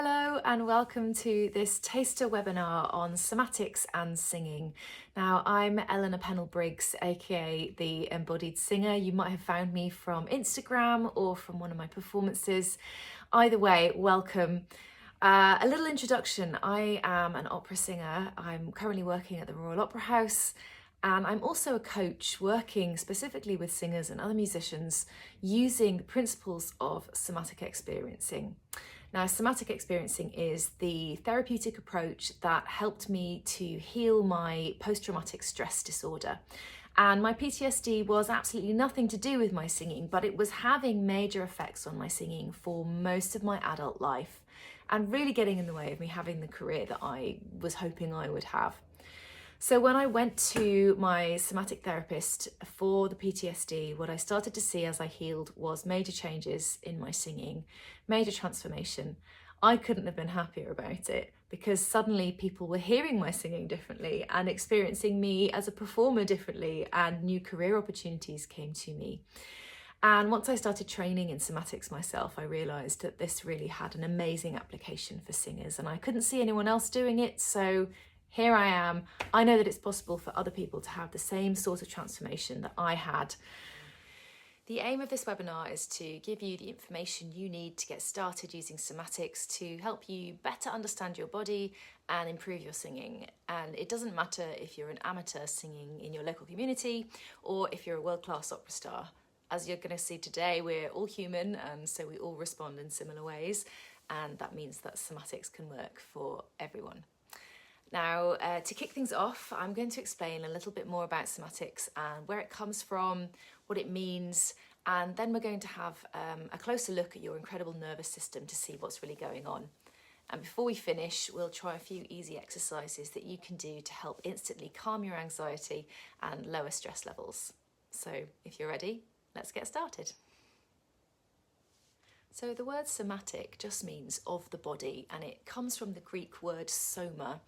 Hello and welcome to this taster webinar on somatics and singing. Now, I'm Eleanor Pennell-Briggs, aka The Embodied Singer. You might have found me from Instagram or from one of my performances. Either way, welcome. A little introduction. I am an opera singer. I'm currently working at the Royal Opera House, and I'm also a coach working specifically with singers and other musicians using the principles of somatic experiencing. Now, somatic experiencing is the therapeutic approach that helped me to heal my post-traumatic stress disorder. And my PTSD was absolutely nothing to do with my singing, but it was having major effects on my singing for most of my adult life and really getting in the way of me having the career that I was hoping I would have. So when I went to my somatic therapist for the PTSD, what I started to see as I healed was major changes in my singing, major transformation. I couldn't have been happier about it because suddenly people were hearing my singing differently and experiencing me as a performer differently, and new career opportunities came to me. And once I started training in somatics myself, I realised that this really had an amazing application for singers, and I couldn't see anyone else doing it, so here I am. I know that it's possible for other people to have the same sort of transformation that I had. The aim of this webinar is to give you the information you need to get started using somatics to help you better understand your body and improve your singing. And it doesn't matter if you're an amateur singing in your local community or if you're a world-class opera star. As you're going to see today, we're all human, and so we all respond in similar ways, and that means that somatics can work for everyone. Now, to kick things off, I'm going to explain a little bit more about somatics and where it comes from, what it means, and then we're going to have a closer look at your incredible nervous system to see what's really going on. And before we finish, we'll try a few easy exercises that you can do to help instantly calm your anxiety and lower stress levels. So if you're ready, let's get started. So the word somatic just means of the body, and it comes from the Greek word soma,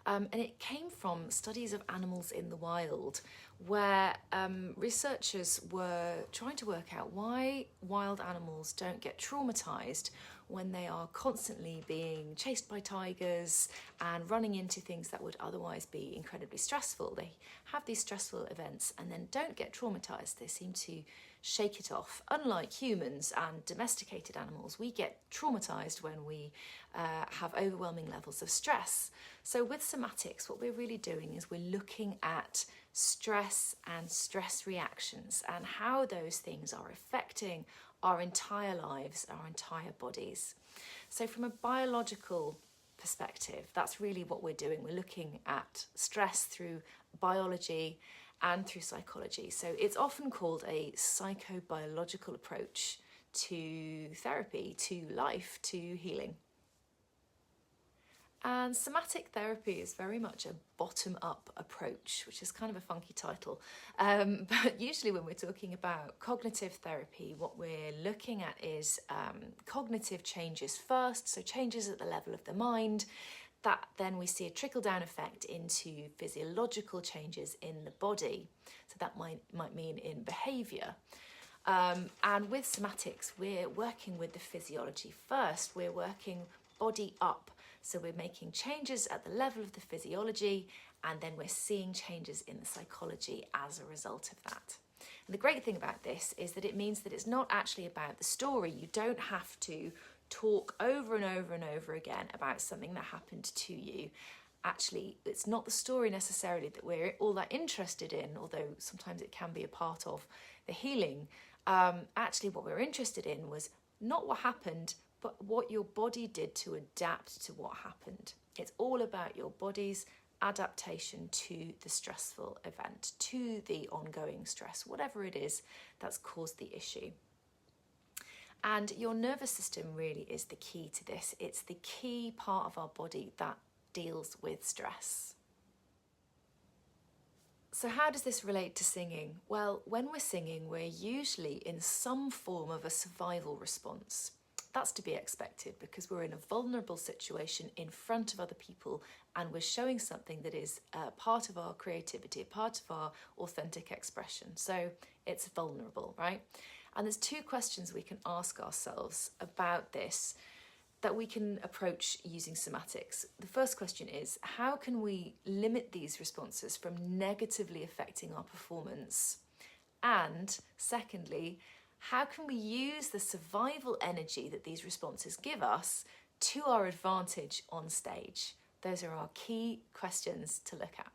and it came from studies of animals in the wild, where researchers were trying to work out why wild animals don't get traumatized when they are constantly being chased by tigers and running into things that would otherwise be incredibly stressful. They have these stressful events and then don't get traumatized. They seem to shake it off. Unlike humans and domesticated animals, we get traumatized when we have overwhelming levels of stress. So with somatics, what we're really doing is we're looking at stress and stress reactions and how those things are affecting our entire lives, our entire bodies. So from a biological perspective, that's really what we're doing. We're looking at stress through biology and through psychology. So it's often called a psychobiological approach to therapy, to life, to healing. And somatic therapy is very much a bottom-up approach, which is kind of a funky title. But usually when we're talking about cognitive therapy, what we're looking at is cognitive changes first, so changes at the level of the mind, that then we see a trickle-down effect into physiological changes in the body. So that might mean in behaviour. And with somatics, we're working with the physiology first. We're working body up. So we're making changes at the level of the physiology, and then we're seeing changes in the psychology as a result of that. And the great thing about this is that it means that it's not actually about the story. You don't have to talk over and over and over again about something that happened to you. Actually, it's not the story necessarily that we're all that interested in, although sometimes it can be a part of the healing. Actually, what we're interested in was not what happened, but what your body did to adapt to what happened. It's all about your body's adaptation to the stressful event, to the ongoing stress, whatever it is that's caused the issue. And your nervous system really is the key to this. It's the key part of our body that deals with stress. So how does this relate to singing? Well, when we're singing, we're usually in some form of a survival response. That's to be expected because we're in a vulnerable situation in front of other people, and we're showing something that is part of our creativity, part of our authentic expression. So it's vulnerable, right? And there's two questions we can ask ourselves about this. that we can approach using somatics. The first question is, how can we limit these responses from negatively affecting our performance? And secondly, how can we use the survival energy that these responses give us to our advantage on stage? Those are our key questions to look at.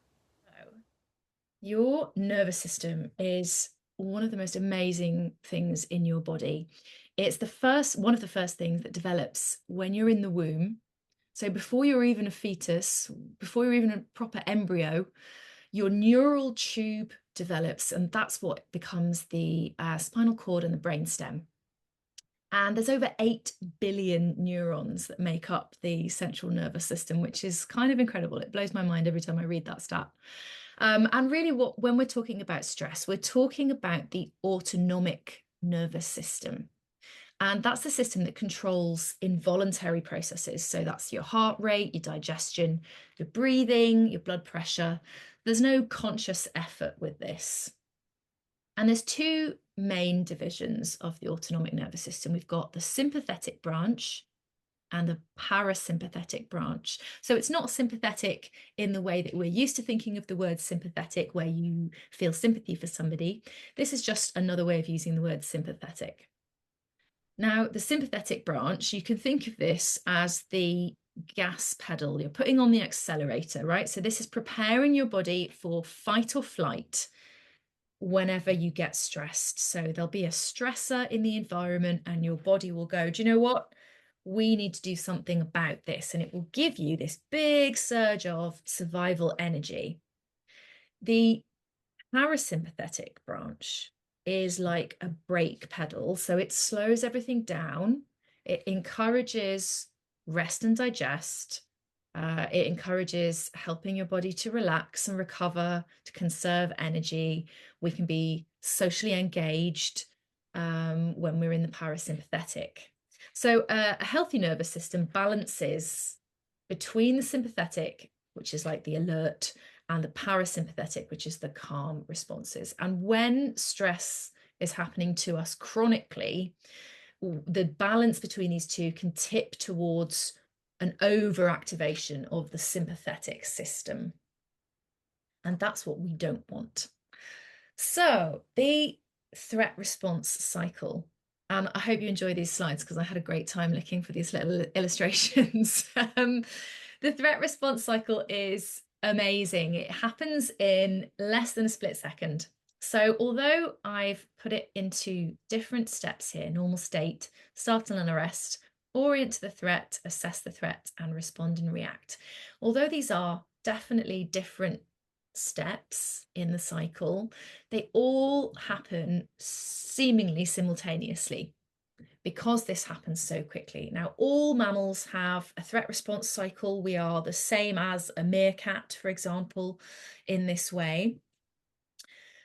Your nervous system is one of the most amazing things in your body. It's one of the first things that develops when you're in the womb. So before you're even a fetus, before you're even a proper embryo, your neural tube develops, and that's what becomes the spinal cord and the brainstem. And there's over 8 billion neurons that make up the central nervous system, which is kind of incredible. It blows my mind every time I read that stat. And really, when we're talking about stress, we're talking about the autonomic nervous system. And that's the system that controls involuntary processes. So that's your heart rate, your digestion, your breathing, your blood pressure. There's no conscious effort with this. And there's two main divisions of the autonomic nervous system. We've got the sympathetic branch and the parasympathetic branch. So it's not sympathetic in the way that we're used to thinking of the word sympathetic, where you feel sympathy for somebody. This is just another way of using the word sympathetic. Now, the sympathetic branch, you can think of this as the gas pedal. You're putting on the accelerator, right? So this is preparing your body for fight or flight whenever you get stressed. So there'll be a stressor in the environment and your body will go, do you know what? We need to do something about this. And it will give you this big surge of survival energy. The parasympathetic branch is like a brake pedal. So it slows everything down. It encourages rest and digest. It encourages helping your body to relax and recover, to conserve energy. We can be socially engaged when we're in the parasympathetic. So a healthy nervous system balances between the sympathetic, which is like the alert, and the parasympathetic, which is the calm responses. And when stress is happening to us chronically, the balance between these two can tip towards an overactivation of the sympathetic system. And that's what we don't want. So the threat response cycle. And I hope you enjoy these slides because I had a great time looking for these little illustrations. The threat response cycle is amazing. It happens in less than a split second. So although I've put it into different steps here, normal state, startle and arrest, orient to the threat, assess the threat, and respond and react. Although these are definitely different steps in the cycle, they all happen seemingly simultaneously because this happens so quickly. Now, all mammals have a threat response cycle. We are the same as a meerkat, for example, in this way.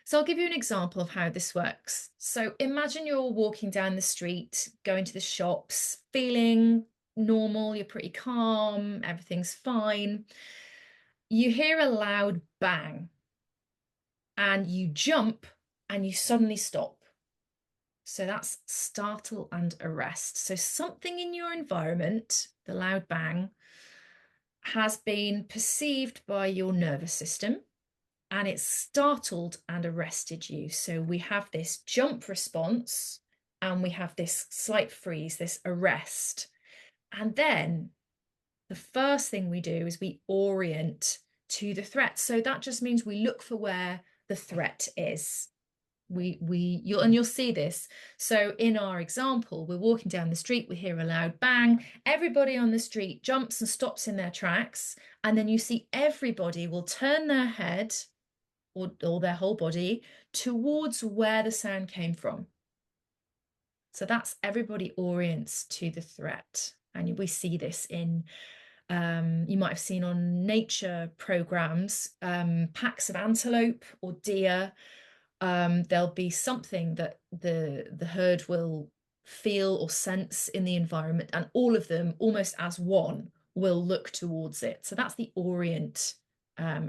So I'll give you an example of how this works. So imagine you're walking down the street, going to the shops, feeling normal, you're pretty calm, everything's fine. You hear a loud bang and you jump and you suddenly stop. So that's startle and arrest. So something in your environment, the loud bang, has been perceived by your nervous system and it's startled and arrested you. So we have this jump response and we have this slight freeze, this arrest. And then the first thing we do is we orient to the threat. So that just means we look for where the threat is. You'll see this. So in our example, we're walking down the street, we hear a loud bang, everybody on the street jumps and stops in their tracks, and then you see everybody will turn their head or their whole body towards where the sound came from. So that's everybody orients to the threat. And we see this in you might have seen on nature programs, packs of antelope or deer. There'll be something that the herd will feel or sense in the environment, and all of them, almost as one, will look towards it. So that's the orient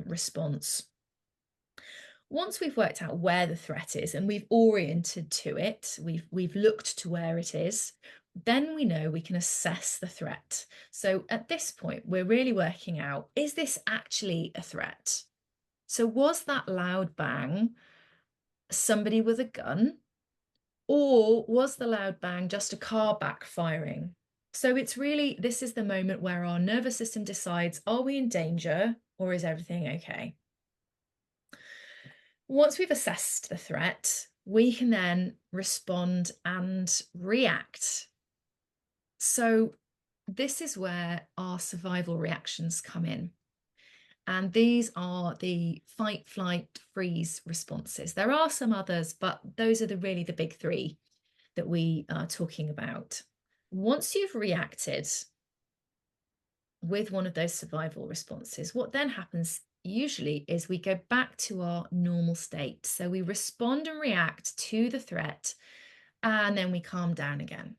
response. Once we've worked out where the threat is and we've oriented to it, we've looked to where it is, then we know we can assess the threat. So at this point, we're really working out, is this actually a threat? So was that loud bang somebody with a gun, or was the loud bang just a car backfiring? So it's really, this is the moment where our nervous system decides, are we in danger or is everything okay? Once we've assessed the threat, we can then respond and react. So this is where our survival reactions come in. And these are the fight, flight, freeze responses. There are some others, but those are really the big three that we are talking about. Once you've reacted with one of those survival responses, what then happens usually is we go back to our normal state. So we respond and react to the threat, and then we calm down again.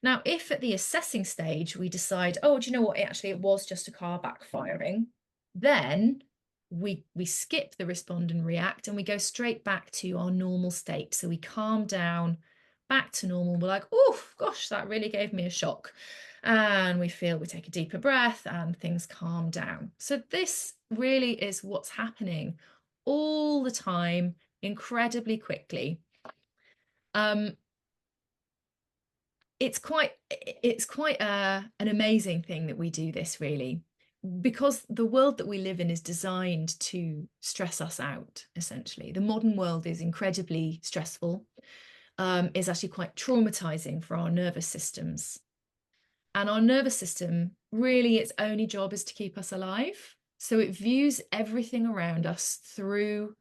Now, if at the assessing stage we decide, oh, do you know what? It was just a car backfiring, then we skip the respond and react and we go straight back to our normal state. So we calm down back to normal. We're like, oh, gosh, that really gave me a shock. And we take a deeper breath and things calm down. So this really is what's happening all the time, incredibly quickly. It's quite an amazing thing that we do this, really, because the world that we live in is designed to stress us out, essentially. The modern world is incredibly stressful, is actually quite traumatizing for our nervous systems. And our nervous system, really, its only job is to keep us alive. So it views everything around us through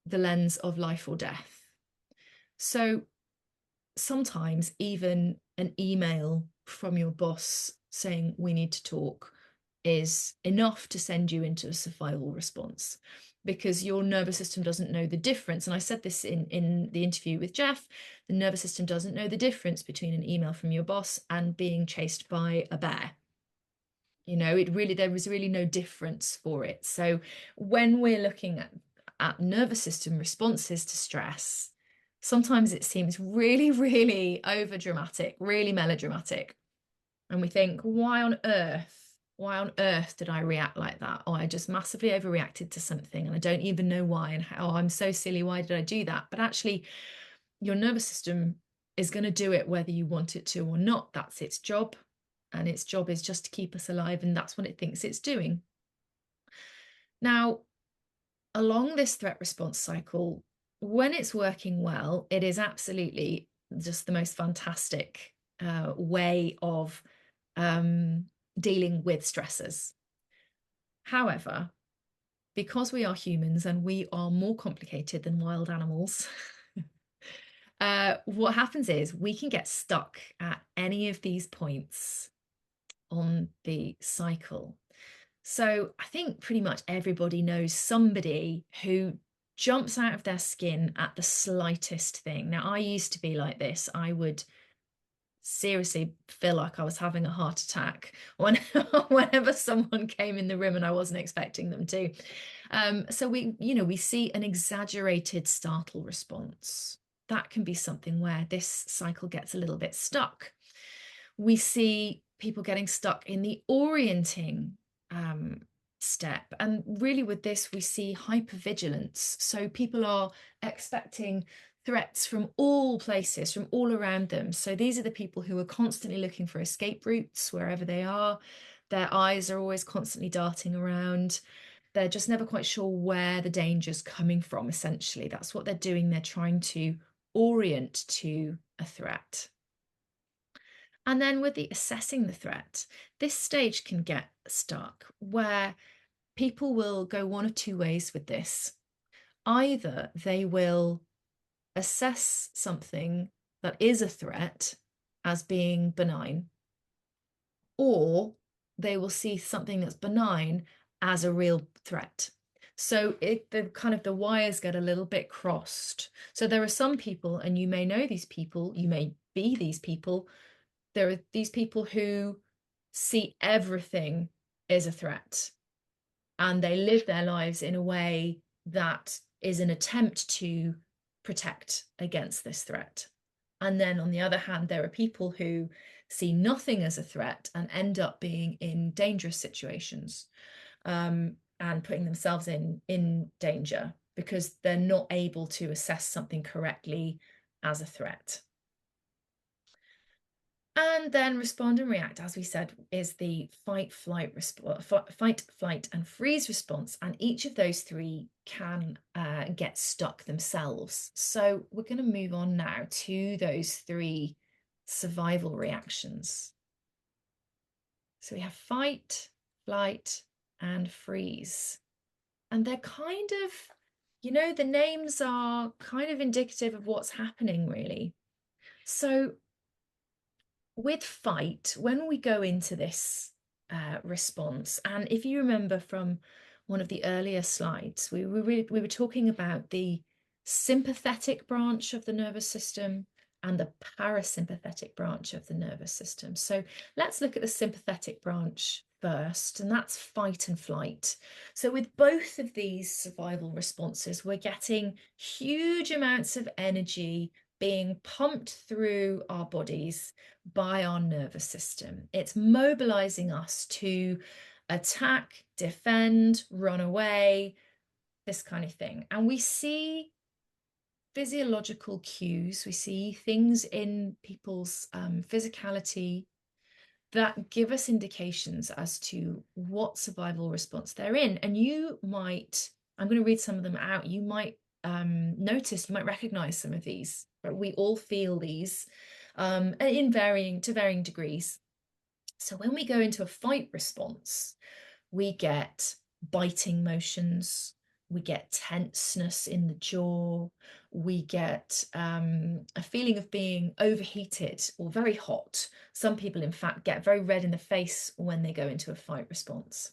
the lens of life or death. So sometimes even an email from your boss saying we need to talk is enough to send you into a survival response, because your nervous system doesn't know the difference. And I said this in the interview with Jeff, the nervous system doesn't know the difference between an email from your boss and being chased by a bear. There was really no difference for it. So when we're looking at nervous system responses to stress, sometimes it seems really, really over dramatic, really melodramatic. And we think, why on earth did I react like that? Or I just massively overreacted to something and I don't even know why, and how I'm so silly. Why did I do that? But actually, your nervous system is going to do it whether you want it to or not. That's its job. And its job is just to keep us alive. And that's what it thinks it's doing. Now, along this threat response cycle, when it's working well, it is absolutely just the most fantastic way of dealing with stressors. However, because we are humans and we are more complicated than wild animals, what happens is we can get stuck at any of these points on the cycle. So I think pretty much everybody knows somebody who jumps out of their skin at the slightest thing. Now, I used to be like this. I would seriously feel like I was having a heart attack whenever someone came in the room and I wasn't expecting them to. So we see an exaggerated startle response. That can be something where this cycle gets a little bit stuck. We see people getting stuck in the orienting step. And really with this, we see hypervigilance. So people are expecting threats from all places, from all around them. So these are the people who are constantly looking for escape routes wherever they are. Their eyes are always constantly darting around. They're just never quite sure where the danger's coming from, essentially. That's what they're doing. They're trying to orient to a threat. And then with the assessing the threat, this stage can get stuck where people will go one of two ways with this. Either they will assess something that is a threat as being benign, or they will see something that's benign as a real threat. So the wires get a little bit crossed. So there are some people, and you may know these people, you may be these people. There are these people who see everything as a threat, and they live their lives in a way that is an attempt to protect against this threat. And then on the other hand, there are people who see nothing as a threat and end up being in dangerous situations, and putting themselves in danger because they're not able to assess something correctly as a threat. And then respond and react, as we said, is the fight, flight, fight, flight, and freeze response. And each of those three can get stuck themselves. So we're going to move on now to those three survival reactions. So we have fight, flight, and freeze. And they're kind of, the names are kind of indicative of what's happening, really. So with fight, when we go into this response, and if you remember from one of the earlier slides, we were talking about the sympathetic branch of the nervous system and the parasympathetic branch of the nervous system. So let's look at the sympathetic branch first, and that's fight and flight. So with both of these survival responses, we're getting huge amounts of energy being pumped through our bodies by our nervous system. It's mobilizing us to attack, defend, run away, this kind of thing. And we see physiological cues, we see things in people's physicality that give us indications as to what survival response they're in. And I'm going to read some of them out. You might you might recognize some of these. But we all feel these in varying degrees. So when we go into a fight response, we get biting motions, we get tenseness in the jaw, we get a feeling of being overheated or very hot. Some people, in fact, get very red in the face when they go into a fight response.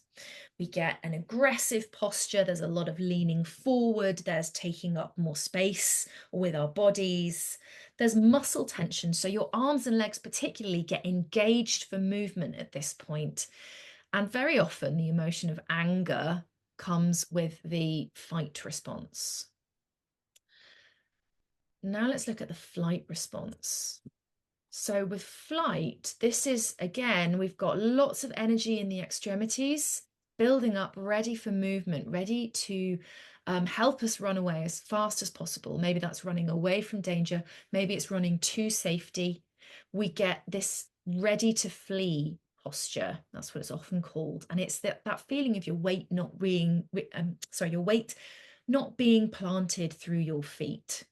We get an aggressive posture. There's a lot of leaning forward. There's taking up more space with our bodies. There's muscle tension. So your arms and legs particularly get engaged for movement at this point. And very often the emotion of anger comes with the fight response. Now let's look at the flight response. So with flight, this is, again, we've got lots of energy in the extremities, building up, ready for movement, ready to help us run away as fast as possible. Maybe that's running away from danger. Maybe it's running to safety. We get this ready to flee posture. That's what it's often called. And it's that feeling of your weight not being, your weight not being planted through your feet.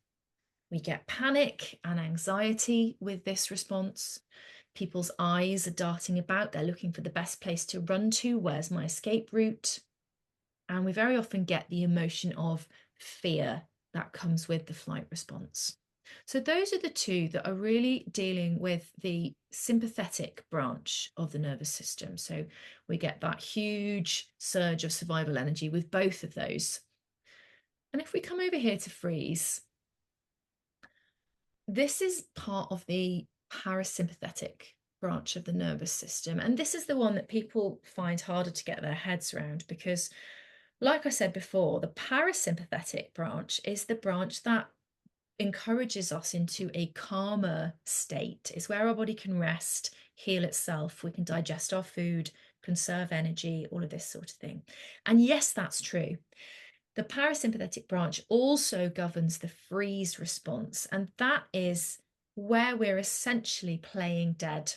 We get panic and anxiety with this response. People's eyes are darting about. They're looking for the best place to run to. Where's my escape route? And we very often get the emotion of fear that comes with the flight response. So those are the two that are really dealing with the sympathetic branch of the nervous system. So we get that huge surge of survival energy with both of those. And if we come over here to freeze, this is part of the parasympathetic branch of the nervous system. And this is the one that people find harder to get their heads around because, like I said before, the parasympathetic branch is the branch that encourages us into a calmer state. It's where our body can rest, heal itself, we can digest our food, conserve energy, all of this sort of thing. And yes, that's true. The parasympathetic branch also governs the freeze response, and that is where we're essentially playing dead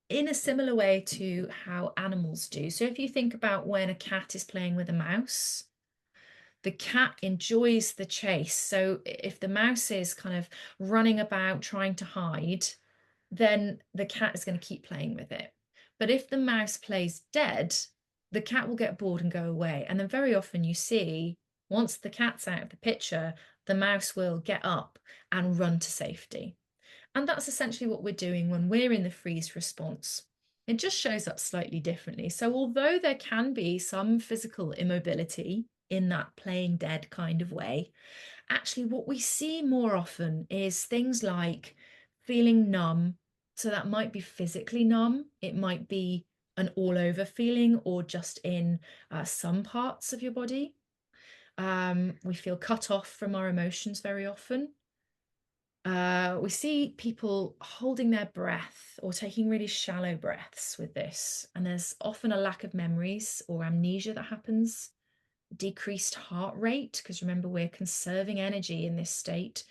in a similar way to how animals do. So if you think about when a cat is playing with a mouse, the cat enjoys the chase. So if the mouse is kind of running about trying to hide, then the cat is going to keep playing with it. But if the mouse plays dead, the cat will get bored and go away. And then very often you see, once the cat's out of the picture, the mouse will get up and run to safety. And that's essentially what we're doing when we're in the freeze response. It just shows up slightly differently. So although there can be some physical immobility in that playing dead kind of way, actually what we see more often is things like feeling numb. So that might be physically numb. It might be an all over feeling or just in some parts of your body. We feel cut off from our emotions very often. We see people holding their breath or taking really shallow breaths with this. And there's often a lack of memories or amnesia that happens, decreased heart rate, because remember, we're conserving energy in this state,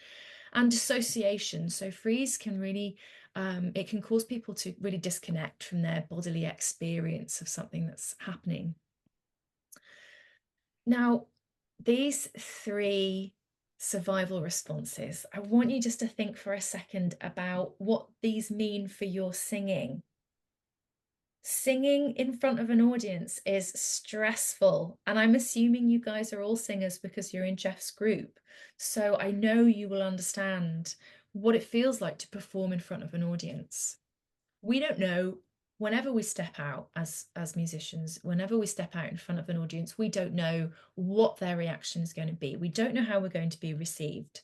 and dissociation. So freeze can really, it can cause people to really disconnect from their bodily experience of something that's happening. Now, these three survival responses, I want you just to think for a second about what these mean for your singing. Singing in front of an audience is stressful, and I'm assuming you guys are all singers because you're in Jeff's group. So I know you will understand what it feels like to perform in front of an audience. We don't know, whenever we step out as musicians, whenever we step out in front of an audience, we don't know what their reaction is going to be. We don't know how we're going to be received.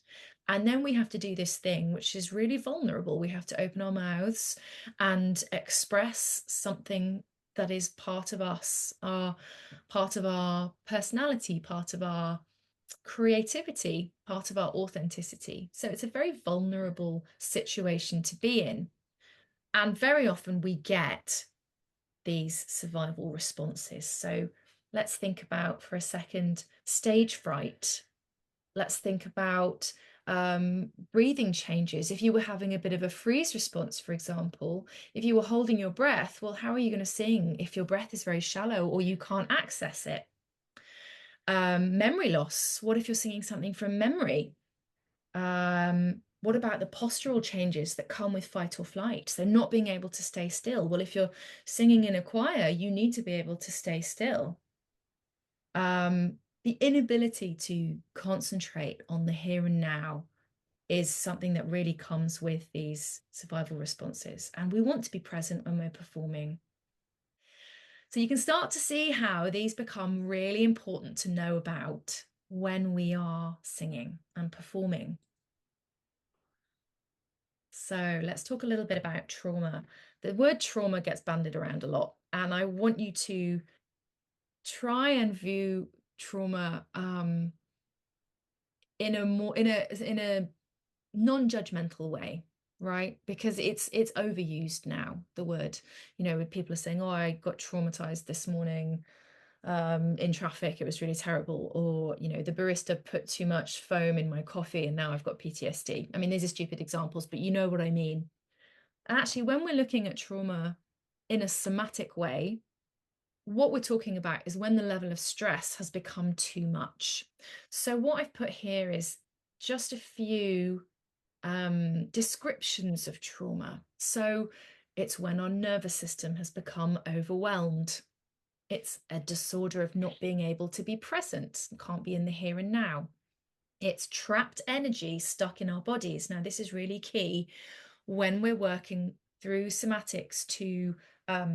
And then we have to do this thing which is really vulnerable. We have to open our mouths and express something that is part of us, part of our personality, part of our creativity, part of our authenticity. So it's a very vulnerable situation to be in. And very often we get these survival responses. So let's think about for a second stage fright. Let's think about breathing changes. If you were having a bit of a freeze response, for example, if you were holding your breath, well, how are you going to sing if your breath is very shallow or you can't access it? Memory loss. What if you're singing something from memory? What about the postural changes that come with fight or flight? So not being able to stay still. Well, if you're singing in a choir, you need to be able to stay still. The inability to concentrate on the here and now is something that really comes with these survival responses. And we want to be present when we're performing. So you can start to see how these become really important to know about when we are singing and performing. So let's talk a little bit about trauma. The word trauma gets bandied around a lot, and I want you to try and view trauma in a non-judgmental way, right? Because it's overused now, the word. When people are saying, "Oh, I got traumatized this morning in traffic, it was really terrible," or the barista put too much foam in my coffee and now I've got PTSD. I mean, these are stupid examples, but you know what I mean. And actually, when we're looking at trauma in a somatic way, what we're talking about is when the level of stress has become too much. So what I've put here is just a few descriptions of trauma. So it's when our nervous system has become overwhelmed. It's a disorder of not being able to be present, can't be in the here and now. It's trapped energy stuck in our bodies. Now, this is really key when we're working through somatics to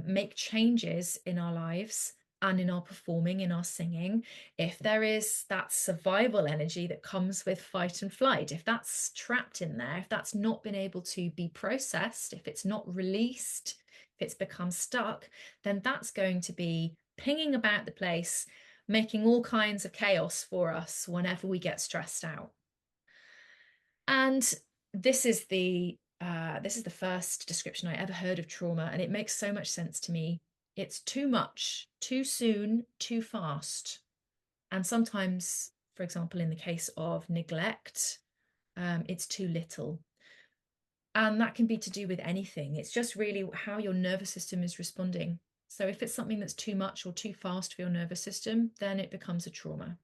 make changes in our lives and in our performing, in our singing. If there is that survival energy that comes with fight and flight, if that's trapped in there, if that's not been able to be processed, if it's not released, if it's become stuck, then that's going to be pinging about the place, making all kinds of chaos for us whenever we get stressed out. And this is the first description I ever heard of trauma, and it makes so much sense to me. It's too much, too soon, too fast. And sometimes, for example, in the case of neglect, it's too little. And that can be to do with anything. It's just really how your nervous system is responding. So if it's something that's too much or too fast for your nervous system, then it becomes a trauma.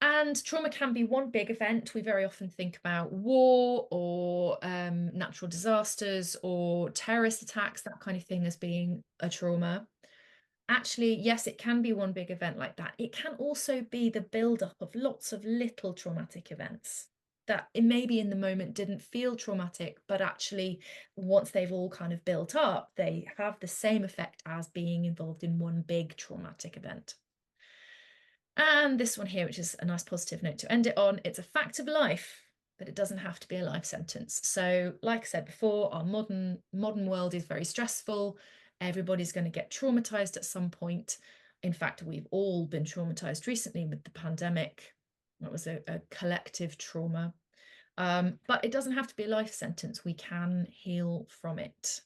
And trauma can be one big event. We very often think about war or natural disasters or terrorist attacks, that kind of thing, as being a trauma. Actually, yes, it can be one big event like that. It can also be the build-up of lots of little traumatic events that it maybe in the moment didn't feel traumatic, but actually once they've all kind of built up, they have the same effect as being involved in one big traumatic event. And this one here, which is a nice positive note to end it on, it's a fact of life, but it doesn't have to be a life sentence. So like I said before, our modern world is very stressful. Everybody's going to get traumatized at some point. In fact, we've all been traumatized recently with the pandemic. That was a collective trauma. But it doesn't have to be a life sentence. We can heal from it.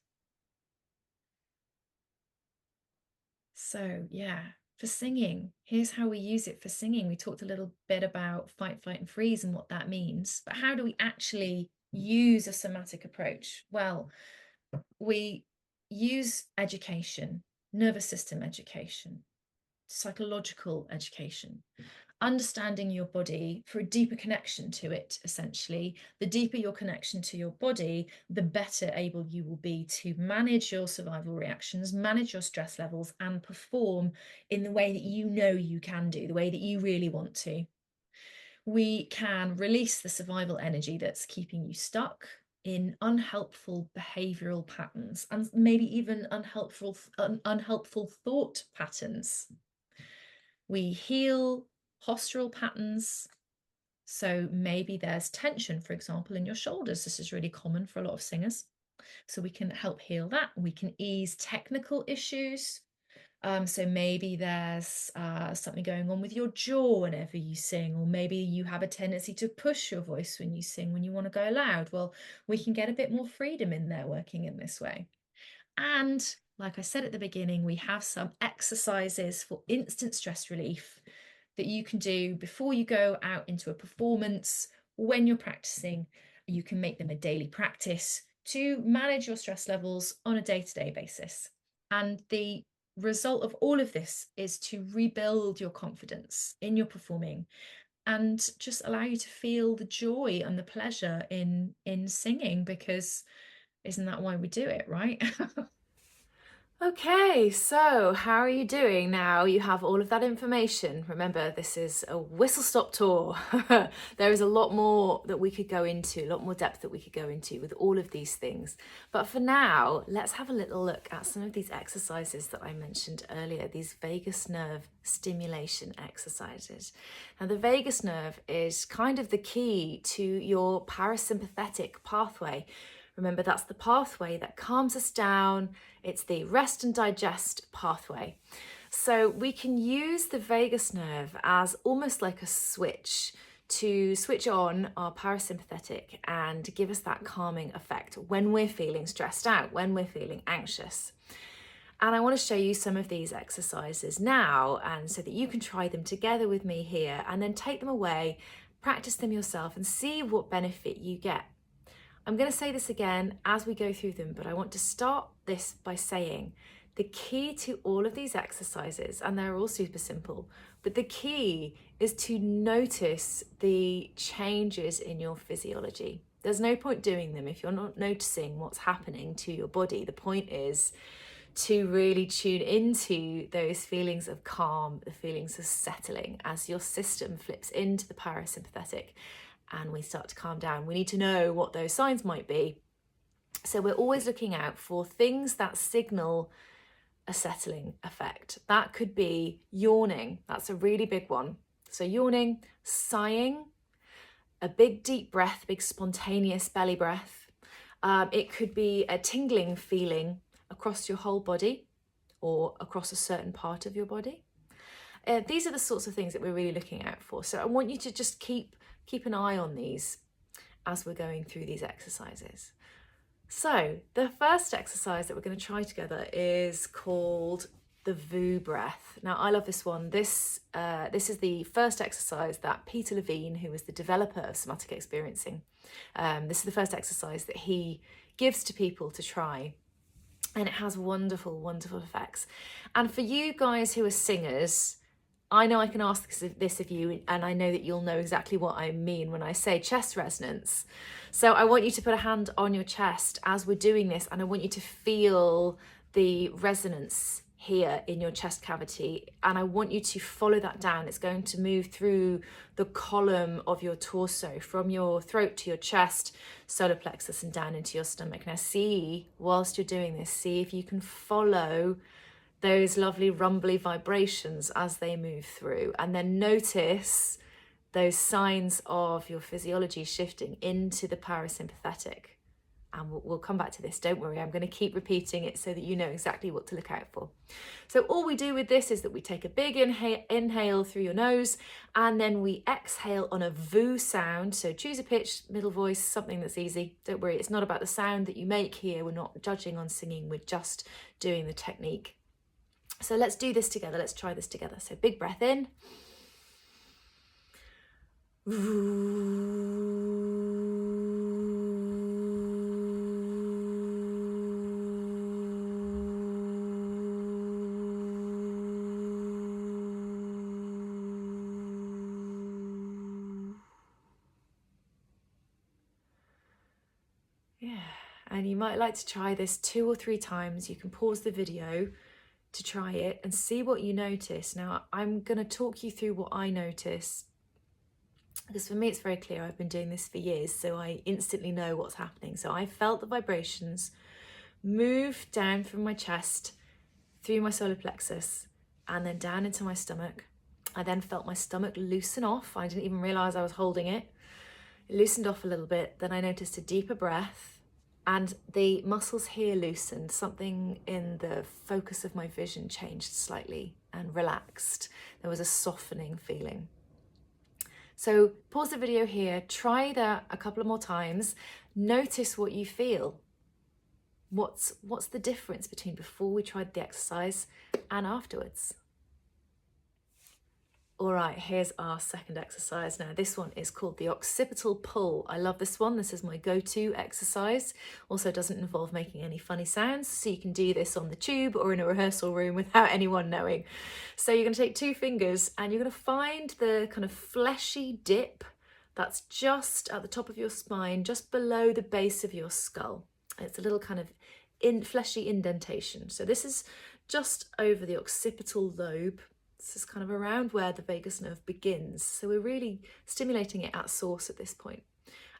So yeah, for singing, here's how we use it for singing. We talked a little bit about fight, flight, and freeze and what that means, but how do we actually use a somatic approach? Well, we use education, nervous system education, psychological education, understanding your body for a deeper connection to it, essentially. The deeper your connection to your body, the better able you will be to manage your survival reactions, manage your stress levels, and perform in the way that you know you can do, the way that you really want to. We can release the survival energy that's keeping you stuck in unhelpful behavioral patterns and maybe even unhelpful thought patterns. We heal postural patterns. So maybe there's tension, for example, in your shoulders. This is really common for a lot of singers. So we can help heal that. We can ease technical issues. So maybe there's something going on with your jaw whenever you sing, or maybe you have a tendency to push your voice when you sing, when you want to go loud. Well, we can get a bit more freedom in there working in this way. And like I said at the beginning, we have some exercises for instant stress relief that you can do before you go out into a performance. When you're practicing, you can make them a daily practice to manage your stress levels on a day-to-day basis. And the result of all of this is to rebuild your confidence in your performing and just allow you to feel the joy and the pleasure in singing, because isn't that why we do it, right? Okay, so how are you doing now? You have all of that information. Remember, this is a whistle-stop tour. There is a lot more that we could go into, a lot more depth that we could go into with all of these things. But for now, let's have a little look at some of these exercises that I mentioned earlier, these vagus nerve stimulation exercises. Now, the vagus nerve is kind of the key to your parasympathetic pathway. Remember, that's the pathway that calms us down. It's the rest and digest pathway. So we can use the vagus nerve as almost like a switch to switch on our parasympathetic and give us that calming effect when we're feeling stressed out, when we're feeling anxious. And I want to show you some of these exercises now, and so that you can try them together with me here and then take them away, practice them yourself and see what benefit you get. I'm going to say this again as we go through them, but I want to start this by saying the key to all of these exercises, and they're all super simple, but the key is to notice the changes in your physiology. There's no point doing them if you're not noticing what's happening to your body. The point is to really tune into those feelings of calm, the feelings of settling as your system flips into the parasympathetic and we start to calm down. We need to know what those signs might be. So we're always looking out for things that signal a settling effect. That could be yawning. That's a really big one. So yawning, sighing, a big deep breath, big spontaneous belly breath. It could be a tingling feeling across your whole body or across a certain part of your body. These are the sorts of things that we're really looking out for. So I want you to just keep an eye on these as we're going through these exercises. So the first exercise that we're going to try together is called the VU breath. Now, I love this one. This is the first exercise that Peter Levine, who was the developer of somatic experiencing, this is the first exercise that he gives to people to try. And it has wonderful, wonderful effects. And for you guys who are singers, I know I can ask this of you, and I know that you'll know exactly what I mean when I say chest resonance. So I want you to put a hand on your chest as we're doing this, and I want you to feel the resonance here in your chest cavity, and I want you to follow that down. It's going to move through the column of your torso, from your throat to your chest, solar plexus, and down into your stomach. Now see, whilst you're doing this, see if you can follow those lovely rumbly vibrations as they move through, and then notice those signs of your physiology shifting into the parasympathetic. And we'll come back to this, don't worry. I'm going to keep repeating it so that you know exactly what to look out for. So all we do with this is that we take a big inhale through your nose, and then we exhale on a VOO sound. So choose a pitch, middle voice, something that's easy. Don't worry, it's not about the sound that you make here. We're not judging on singing, we're just doing the technique. So let's do this together. Let's try this together. So big breath in. Yeah, and you might like to try this 2 or 3 times. You can pause the video to try it and see what you notice. Now, I'm going to talk you through what I notice, because for me it's very clear. I've been doing this for years, so I instantly know what's happening. So I felt the vibrations move down from my chest, through my solar plexus, and then down into my stomach. I then felt my stomach loosen off. I didn't even realize I was holding it. It loosened off a little bit. Then I noticed a deeper breath, and the muscles here loosened. Something in the focus of my vision changed slightly and relaxed. There was a softening feeling. So pause the video here, try that a couple of more times. Notice what you feel. What's the difference between before we tried the exercise and afterwards? All right, here's our second exercise. Now this one is called the occipital pull. I love this one. This is my go-to exercise. Also doesn't involve making any funny sounds, so you can do this on the tube or in a rehearsal room without anyone knowing. So you're going to take 2 fingers and you're going to find the kind of fleshy dip that's just at the top of your spine, just below the base of your skull. It's a little kind of fleshy indentation. So this is just over the occipital lobe. This is kind of around where the vagus nerve begins. So we're really stimulating it at source at this point.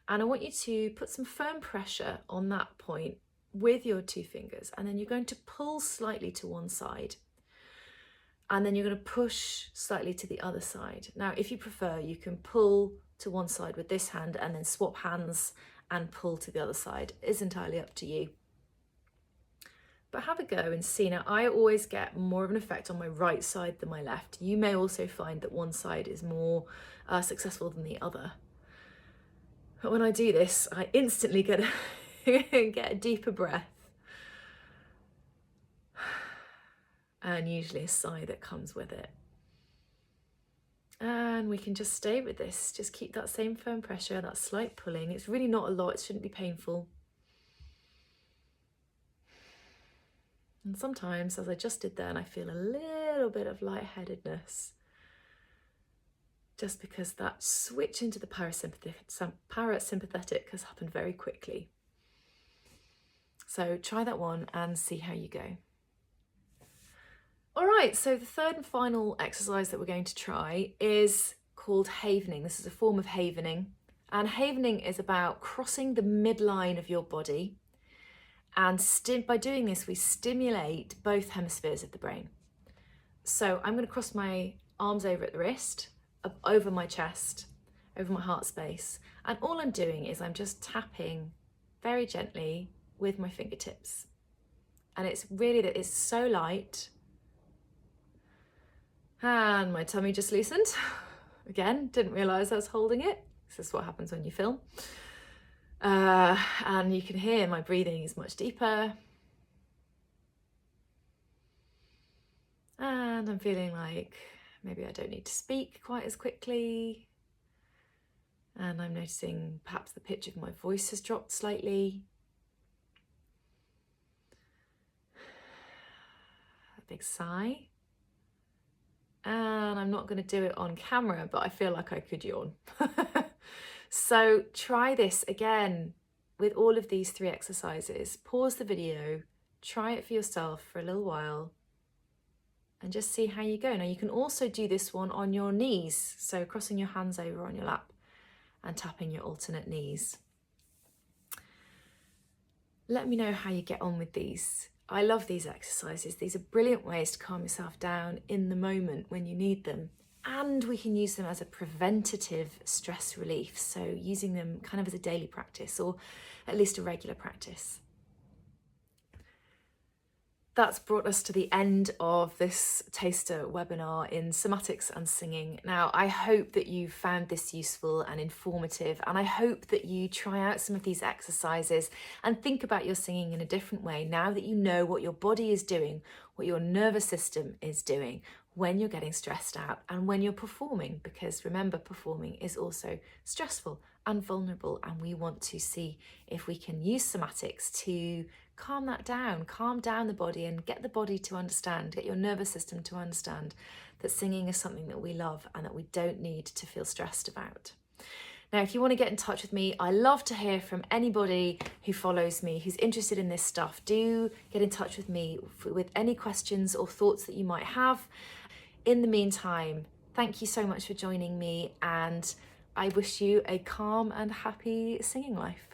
And I want you to put some firm pressure on that point with your 2 fingers. And then you're going to pull slightly to one side. And then you're going to push slightly to the other side. Now, if you prefer, you can pull to one side with this hand and then swap hands and pull to the other side. It's entirely up to you. But have a go and see. Now, I always get more of an effect on my right side than my left. You may also find that one side is more successful than the other. But when I do this, I instantly get a deeper breath. And usually a sigh that comes with it. And we can just stay with this. Just keep that same firm pressure, that slight pulling. It's really not a lot. It shouldn't be painful. And sometimes, as I just did then, I feel a little bit of lightheadedness, just because that switch into the parasympathetic has happened very quickly. So try that one and see how you go. All right, so the third and final exercise that we're going to try is called havening. This is a form of havening. And havening is about crossing the midline of your body. And by doing this, we stimulate both hemispheres of the brain. So I'm going to cross my arms over at the wrist, up over my chest, over my heart space. And all I'm doing is I'm just tapping very gently with my fingertips. And it's really that it's so light. And my tummy just loosened. Again, didn't realize I was holding it. This is what happens when you film. And you can hear my breathing is much deeper. And I'm feeling like maybe I don't need to speak quite as quickly. And I'm noticing perhaps the pitch of my voice has dropped slightly. A big sigh. And I'm not going to do it on camera, but I feel like I could yawn. So try this again with all of these 3 exercises. Pause the video, try it for yourself for a little while, and just see how you go. Now you can also do this one on your knees, so crossing your hands over on your lap and tapping your alternate knees. Let me know how you get on with these. I love these exercises. These are brilliant ways to calm yourself down in the moment when you need them. and we can use them as a preventative stress relief. So using them kind of as a daily practice, or at least a regular practice. That's brought us to the end of this taster webinar in somatics and singing. Now, I hope that you found this useful and informative, and I hope that you try out some of these exercises and think about your singing in a different way now that you know what your body is doing, what your nervous system is doing when you're getting stressed out and when you're performing, because remember, performing is also stressful and vulnerable, and we want to see if we can use somatics to calm that down, calm down the body, and get the body to understand, get your nervous system to understand that singing is something that we love and that we don't need to feel stressed about. Now, if you want to get in touch with me, I love to hear from anybody who follows me, who's interested in this stuff. Do get in touch with me with any questions or thoughts that you might have. In the meantime, thank you so much for joining me, and I wish you a calm and happy singing life.